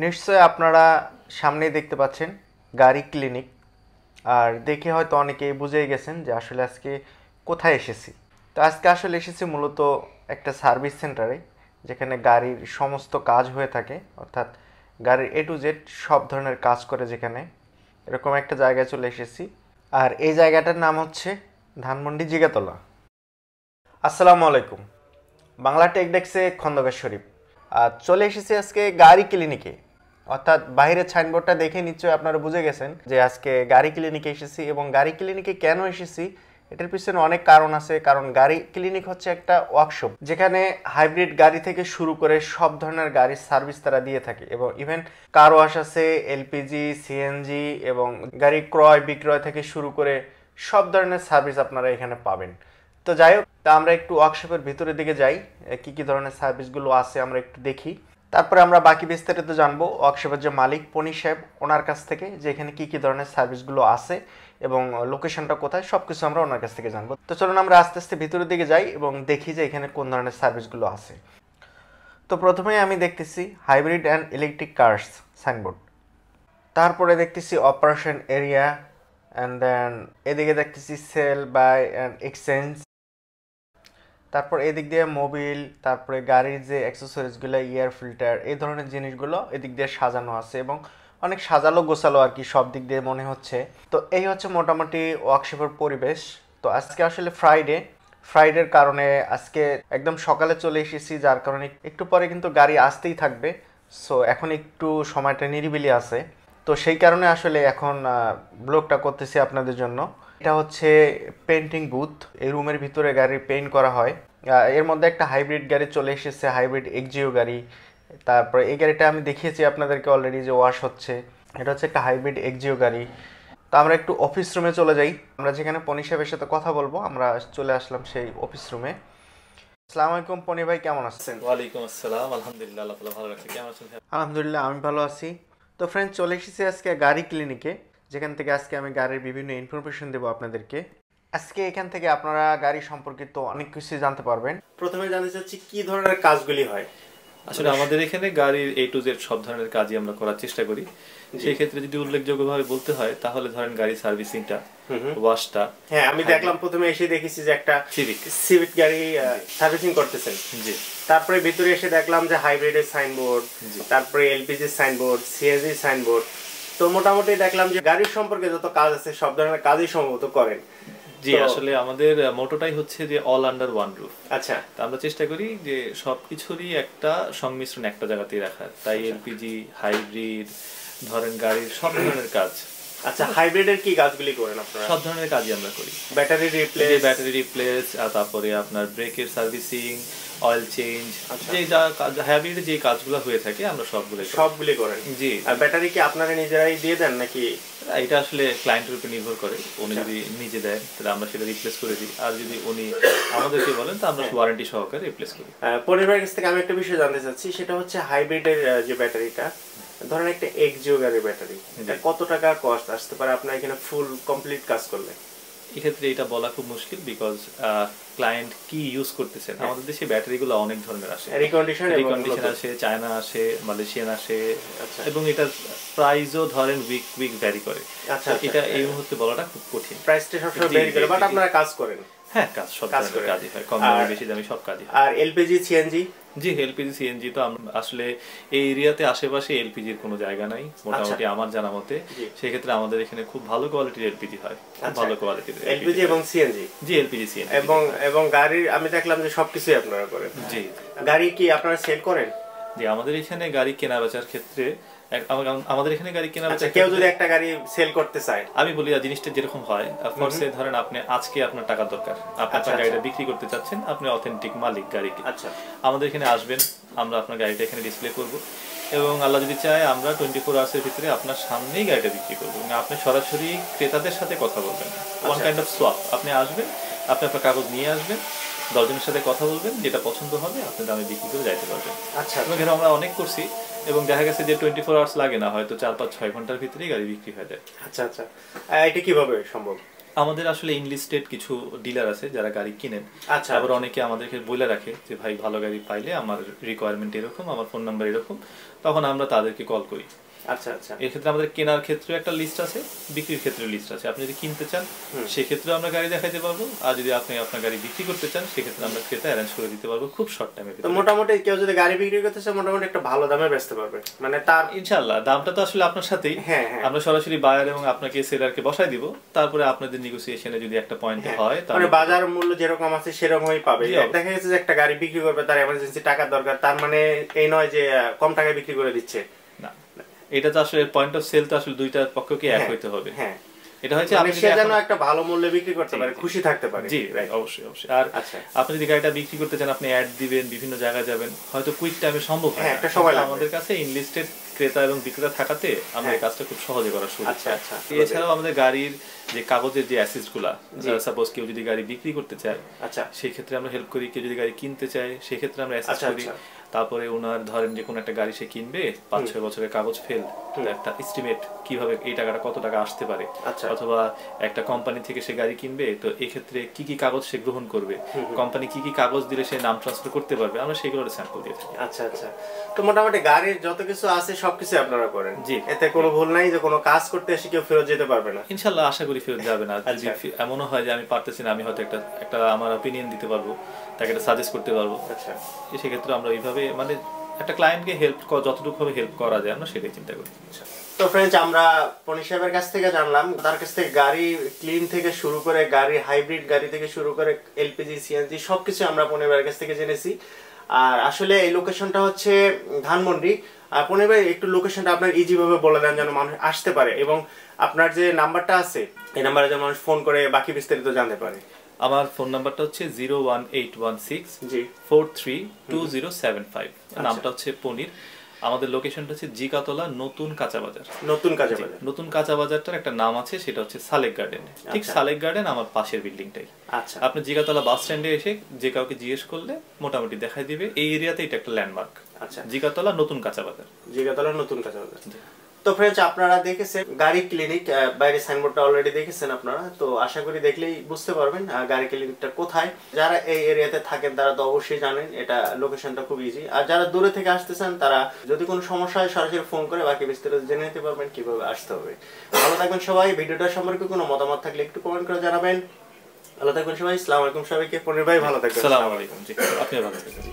নিশ্চয়ই আপনারা সামনেই দেখতে পাচ্ছেন গাড়ি ক্লিনিক। আর দেখে হয়তো অনেকেই বুঝেই গেছেন যে আসলে আজকে কোথায় এসেছি। তো আজকে আসলে এসেছি মূলত একটা সার্ভিস সেন্টারে, যেখানে গাড়ির সমস্ত কাজ হয়ে থাকে, অর্থাৎ গাড়ির A to Z সব ধরনের কাজ করে যেখানে, এরকম একটা জায়গায় চলে এসেছি। আর এই জায়গাটার নাম হচ্ছে ধানমন্ডি জিগাতলা। আসসালামু আলাইকুম, বাংলা টেক ডেস্কে খন্দকার শরীফ। আর চলে এসেছি আজকে গাড়ি ক্লিনিকে, অর্থাৎ বাইরের সাইনবোর্ডটা দেখে নিশ্চয়ই আপনারা বুঝে গেছেন যে আজকে গাড়ি ক্লিনিকে এসেছি। এবং গাড়ি ক্লিনিকে কেন এসেছি এটার পিছনে অনেক কারণ আছে। কারণ গাড়ি ক্লিনিক হচ্ছে একটা ওয়ার্কশপ, যেখানে হাইব্রিড গাড়ি থেকে শুরু করে সব ধরনের গাড়ির সার্ভিস তারা দিয়ে থাকে। এবং ইভেন কার ওয়াশ আছে, এলপিজি, সিএনজি এবং গাড়ি ক্রয় বিক্রয় থেকে শুরু করে সব ধরনের সার্ভিস আপনারা এখানে পাবেন। তো যাই হোক, তা আমরা একটু ওয়ার্কশপের ভিতরের দিকে যাই, কি কি ধরনের সার্ভিসগুলো আছে আমরা একটু দেখি, তারপরে আমরা বাকি বিস্তারিত জানবো ওয়ার্কশপের যে মালিক পনি সাহেব ওনার কাছ থেকে, যে এখানে কি কি ধরনের সার্ভিসগুলো আছে এবং লোকেশনটা কোথায়, সব কিছু আমরা ওনার কাছ থেকে জানবো। তো চলুন আমরা আস্তে আস্তে ভিতরের দিকে যাই এবং দেখি যে এখানে কোন ধরনের সার্ভিসগুলো আছে। তো প্রথমেই আমি দেখতেছি hybrid and electric cars signboard, তারপরে দেখতেছি অপারেশন এরিয়া, অ্যান্ড দেন এদিকে দেখতেছি সেল বাই অ্যান্ড এক্সচেঞ্জ, তারপর এদিক দিয়ে মোবিল, তারপরে গাড়ির যে অ্যাক্সেসরিজগুলো, এয়ার ফিল্টার, এই ধরনের জিনিসগুলো এদিক দিয়ে সাজানো আছে এবং অনেক সাজালো গোছালো আর কি, সব দিক দিয়ে মনে হচ্ছে। তো এই হচ্ছে মোটামুটি ওয়ার্কশপের পরিবেশ। তো আজকে আসলে ফ্রাইডের কারণে আজকে একদম সকালে চলে এসেছি, যার কারণে একটু পরে কিন্তু গাড়ি আসতেই থাকবে। সো এখন একটু সময়টা নিরিবিলি আছে, তো সেই কারণে আসলে এখন ব্লগটা করতেছি আপনাদের জন্য। এটা হচ্ছে পেন্টিং বুথ, এই রুমের ভিতরে গাড়ি পেইন্ট করা হয়। এর মধ্যে একটা হাইব্রিড গাড়ি চলে এসেছে, হাইব্রিড এক্সজিও গাড়ি। তারপরে এই গাড়িটা আমি দেখিয়েছি আপনাদেরকে অলরেডি যে ওয়াশ হচ্ছে, এটা হচ্ছে একটা হাইব্রিড এক্সজিও গাড়ি। তো আমরা একটু অফিস রুমে চলে যাই, আমরা যেখানে পনি সাহেবের সাথে কথা বলবো। আমরা চলে আসলাম সেই অফিস রুমে। আসসালামু আলাইকুম পনি ভাই, কেমন আছেন? ওয়ালাইকুম আসসালাম, আলহামদুলিল্লাহ, আল্লাহ তাআলা ভালো রাখছে। কেমন আছেন? আলহামদুলিল্লাহ, আমি ভালো আছি। তো ফ্রেন্ড, চলে এসেছি আজকে গাড়ি ক্লিনিকে, যেখান থেকে আজকে আমি গাড়ির বিভিন্ন ইনফরমেশন দেবো আপনাদেরকে। আজকে এখান থেকে আপনারা গাড়ি সম্পর্কিত অনেক কিছু জানতে পারবেন। প্রথমে জানতে চাচ্ছি কি ধরনের কাজগুলি হয়। আসলে আমাদের এখানে গাড়ির A to Z সব ধরনের কাজই আমরা করার চেষ্টা করি। সেই ক্ষেত্রে যদি উল্লেখযোগ্যভাবে বলতে হয় তাহলে ধরেন গাড়ি সার্ভিসিংটা, ওয়াশটা। হ্যাঁ, আমি দেখলাম প্রথমে এসে দেখেছি যে একটা সিভিক গাড়ি সার্ভিসিং করতেছেন। জি। তারপরে ভিতরে এসে দেখলাম যে হাইব্রিডের সাইনবোর্ড, তারপরে এলপিজি সাইনবোর্ড, সিএনজি সাইনবোর্ড। তো মোটামুটি দেখলাম যে গাড়ির সম্পর্কে যত কাজ আছে সব ধরনের কাজই সম্ভবত করেন। জি, আসলে আমাদের মোটোটাই হচ্ছে যে অল আন্ডার ওয়ান রুফ। আচ্ছা। আমরা চেষ্টা করি যে সবকিছুরই একটা সংমিশ্রণ একটা জায়গাতেই রাখার। তাই এলপিজি, হাইব্রিড, ধরেন গাড়ির সব ধরনের কাজ। আচ্ছা, হাইব্রিডের কি কাজগুলি করেন আপনারা? সব ধরনের কাজই আমরা করি। ব্যাটারি রিপ্লেস, তারপরে আপনার ব্রেকের সার্ভিসিং, অয়েল চেঞ্জ, যে যা হাইব্রিডে যে কাজগুলো হয়ে থাকে আমরা সবগুলি করেন। জি। আর ব্যাটারি কি আপনারা নিজেরাই দিয়ে দেন নাকি? এটা আসলে ক্লায়েন্টের উপর নির্ভর করে। উনি যদি নিজে দেন তাহলে আমরা সেটা রিপ্লেস করে দিই, আর যদি উনি আমাদেরকে বলেন তা আমরা ওয়ারেন্টি সহকারে রিপ্লেস করি। পরিবারের কাছ থেকে আমি একটা বিষয় জানতে চাচ্ছি, সেটা হচ্ছে হাইব্রিডের যে ব্যাটারিটা, ধরেন একটা এক্সজিও গাড়ির ব্যাটারি, এটা কত টাকা কস্ট আসতে পারে আপনার এখানে ফুল কমপ্লিট কাজ করলে? এক্ষেত্রে এটা বলা খুব মুশকিল, বিকজ ক্লায়েন্ট কি ইউজ করতেছেন। আমাদের দেশে ব্যাটারিগুলো অনেক ধরনের আসে, রিকন্ডিশন আসে, চায়না আসে, মালয়েশিয়ান আসে, এবং এটার প্রাইসও ধরেন উইক ভ্যারি করে। আচ্ছা, এটা এই মুহূর্তে বলাটা খুব কঠিন। প্রাইসটা সবসময় ভ্যারি করে, বাট আপনারা কাজ করেন। হ্যাঁ, কাজ সব ধরনের কাজই হয়, কম দামি বেশি দামি সব কাজই হয়। আর এলপিজি সিএনজি? জি, এলপিজি সিএনজি তো আসলে এই এরিয়াতে আশেপাশে এলপিজির কোনো জায়গা নাই মোটামুটি আমার জানা মতে। সেই ক্ষেত্রে আমাদের এখানে খুব ভালো কোয়ালিটির এলপিজি হয়, খুব ভালো কোয়ালিটির এলপিজি এবং সিএনজি। জি, এলপিজি সিএনজি এবং গাড়ির আমি দেখলাম যে সবকিছুই আপনারা করেন। জি। গাড়ি কি আপনারা সেল করেন? জি, আমাদের এখানে গাড়ি কেনা বেচার ক্ষেত্রে আমাদের এখানে গাড়ি কেনা বেচা, কেউ যদি একটা গাড়ি সেল করতে চায়, আমি বলি জিনিসটা যেরকম হয়, ফার্স্টে ধরেন আপনি আজকে আপনার টাকা দরকার, আপনি আপনার গাড়িটা বিক্রি করতে চাচ্ছেন, আপনি অথেন্টিক মালিক গাড়িকে। আচ্ছা, আমাদের এখানে আসবেন, আমরা আপনার গাড়িটা এখানে ডিসপ্লে করব এবং আল্লাহ যদি চায় আমরা 24 আওয়ার্সের ভিতরে আপনার সামনেই গাড়িটা বিক্রি করবো। আপনি সরাসরি ক্রেতাদের সাথে কথা বলবেন, ওয়ান কাইন্ড অফ সোয়াপ। আপনি আসবেন, আপনি আপনার কাগজ নিয়ে আসবেন, 10 জনের সাথে কথা বলবেন, যেটা পছন্দ হবে আপনি দামে বিক্রি করে যাইতে পারবেন। আচ্ছা, এবং এটা আমরা অনেক করছি এবং দেখা গেছে যে 24 আওয়ার্স লাগে না, হয়তো 4-5-6 ঘন্টার ভিতরেই গাড়ি বিক্রি হয়ে যায়। আচ্ছা আচ্ছা, এটা কিভাবে সম্ভব? আমাদের আসলে ইনলিস্টেড কিছু ডিলার আছে যারা গাড়ি কিনেন। আচ্ছা, আবার অনেকে আমাদেরকে বলে রাখে যে ভাই ভালো গাড়ি পাইলে আমার রিকোয়ারমেন্ট এরকম, আমার ফোন নাম্বার এরকম, তখন আমরা তাদেরকে কল করি। আচ্ছা আচ্ছা। এর ক্ষেত্রে আমাদের কেনার ক্ষেত্রে একটা লিস্ট আছে, বিক্রির ক্ষেত্রে লিস্ট আছে। আপনি যদি কিনতে চান সেক্ষেত্রে আমরা গাড়ি দেখাইতে পারবো, আর যদি আপনি আপনার গাড়ি বিক্রি করতে চান সেক্ষেত্রে আমরা ক্রেতা অ্যারেঞ্জ করে দিতে পারবো খুব শর্ট টাইমে। তো মোটামুটি কেউ যদি গাড়ি বিক্রি করতে চায় মোটামুটি একটা ভালো দামে বেচতে পারবে, মানে তার ইনশাআল্লাহ। দামটা তো আসলে আপনার সাথেই, আমরা সরাসরি বায়ার এবং আপনাকে সেলারকে বসাই দিব, তারপরে আপনাদের নেগোসিয়েশনে যদি একটা পয়েন্টে হয় মানে বাজার মূল্য যেরকম আছে সেরকমই পাবে। দেখা গেছে যে একটা গাড়ি বিক্রি করবে, তার এমার্জেন্সি টাকার দরকার, তার মানে এই নয় যে কম টাকায় বিক্রি করে দিচ্ছে না। এটা তো আসলে পয়েন্ট অফ সেল তো আসলে দুইটা পক্ষকে এক হইতে হবে। হ্যাঁ, এটা হচ্ছে আপনি সে যেন একটা ভালো মূল্যে বিক্রি করতে পারে, খুশি থাকতে পারে। জি অবশ্যই অবশ্যই। আর আপনি যদি গাড়িটা বিক্রি করতে চান, আপনি অ্যাড দিবেন, বিভিন্ন জায়গায় যাবেন, হয়তো কুইক টাইমে সম্ভব হয় একটা সময় লাগবে। আমাদের কাছে ইনলিস্টেড ক্রেতা এবং বিক্রেতা থাকাতে আমরা এই কাজটা খুব সহজে করা শুরু। আচ্ছা আচ্ছা। এছাড়াও আমাদের গাড়ির যে কাগজের যে অ্যাসেটস গুলা, সাপোজ কেউ যদি গাড়ি বিক্রি করতে চায় আচ্ছা সেই ক্ষেত্রে আমরা হেল্প করি, কেউ যদি গাড়ি কিনতে চায় সেই ক্ষেত্রে আমরা অ্যাসেস করি। তারপরে ওনার ধরেন যে কোনো একটা গাড়ি সে কিনবে, 5-6 বছরের কাগজ ফেল, একটা এস্টিমেট কিভাবে এই টাকাটা কত টাকা আসতে পারে, অথবা একটা কোম্পানি থেকে সে গাড়ি কিনবে, তো এই ক্ষেত্রে কি কি কাগজ সে গ্রহণ করবে, কোম্পানি কি কি কাগজ দিলে সে নাম ট্রান্সফার করতে পারবে, আমরা সেগুলোর স্যাম্পল দিয়ে থাকি। আচ্ছা আচ্ছা। তো মোটামুটি গাড়ির যত কিছু আছে সবকিছু আপনারা করেন? জি। এতে কোনো ভুল নাই যে কোনো কাজ করতে এসে কেউ ফেরত যেতে পারবে না? ইনশাআল্লাহ আশা করি ফেরত যাবে না। যদি এমনও হয় যে আমি পারতেছি না, আমি হয়তো একটা আমার অপিনিয়ন দিতে পারবো, তাকে একটা সাজেস্ট করতে পারবো। আচ্ছা, সেক্ষেত্রে আমরা এইভাবে মানে একটা ক্লায়েন্টকে হেল্প যতটুকু ভাবে হেল্প করা যায় আমরা সেটাই চিন্তা করি। তো ফ্রেন্ডস, আমরা পনি সাহেবের কাছ থেকে জানলাম, তার কাছ থেকে গাড়ি ক্লিন থেকে শুরু করে গাড়ি হাইব্রিড গাড়ি থেকে শুরু করে এলপিজি সিএনজি সবকিছু আমরা পনি ভাইয়ের কাছ থেকে জেনেছি। আর আসলে এই লোকেশনটা হচ্ছে ধানমন্ডি। আর পনি ভাই একটু লোকেশনটা আপনার ইজি ভাবে বলে দেন যেন মানুষ আসতে পারে, এবং আপনার যে নাম্বারটা আছে এই নাম্বারে যেন মানুষ ফোন করে বাকি বিস্তারিত জানতে পারে। আমার ফোন নাম্বারটা হচ্ছে 01816432075। নামটা হচ্ছে পনির। আমাদের লোকেশনটা হচ্ছে জিকাতলা নতুন কাঁচা বাজার। নতুন কাঁচা বাজারটার একটা নাম আছে, সেটা হচ্ছে সালেক গার্ডেন। ঠিক সালেক গার্ডেন আমার পাশের বিল্ডিংটাই। আচ্ছা, আপনি জিকাতলা বাস স্ট্যান্ডে এসে যে কাউকে জিজ্ঞেস করলে মোটামুটি দেখাই দিবে এই এরিয়াতে এটা একটা ল্যান্ডমার্ক। আচ্ছা, জিকাতলা নতুন কাঁচা বাজার। জিকাতলা নতুন কাঁচা বাজার। তো ফ্রেন্ডস, আপনারা দেখেছেন গাড়ি ক্লিনিক, বাইরে সাইনবোর্ডটা অলরেডি দেখেছেন আপনারা, তো আশা করি দেখলেই বুঝতে পারবেন গাড়ি ক্লিনিকটা কোথায়। যারা এই এরিয়াতে থাকেন তারা তো অবশ্যই জানেন এটা লোকেশনটা খুব ইজি। আর যারা দূরে থেকে আসতেছেন তারা যদি কোনো সমস্যা হয় সরাসরি ফোন করে বাকি বিস্তারিত জেনে নিতে পারবেন কিভাবে আসতে হবে। ভালো থাকবেন সবাই। ভিডিওটা সম্পর্কে কোনো মতামত থাকলে একটু কমেন্ট করে জানাবেন। ভালো থাকবেন সবাই। আসসালামু আলাইকুম সবাইকে। পনির ভাই ভালো থাকবেন। আসসালামু আলাইকুম। জি, আপনি ভালো থাকবেন।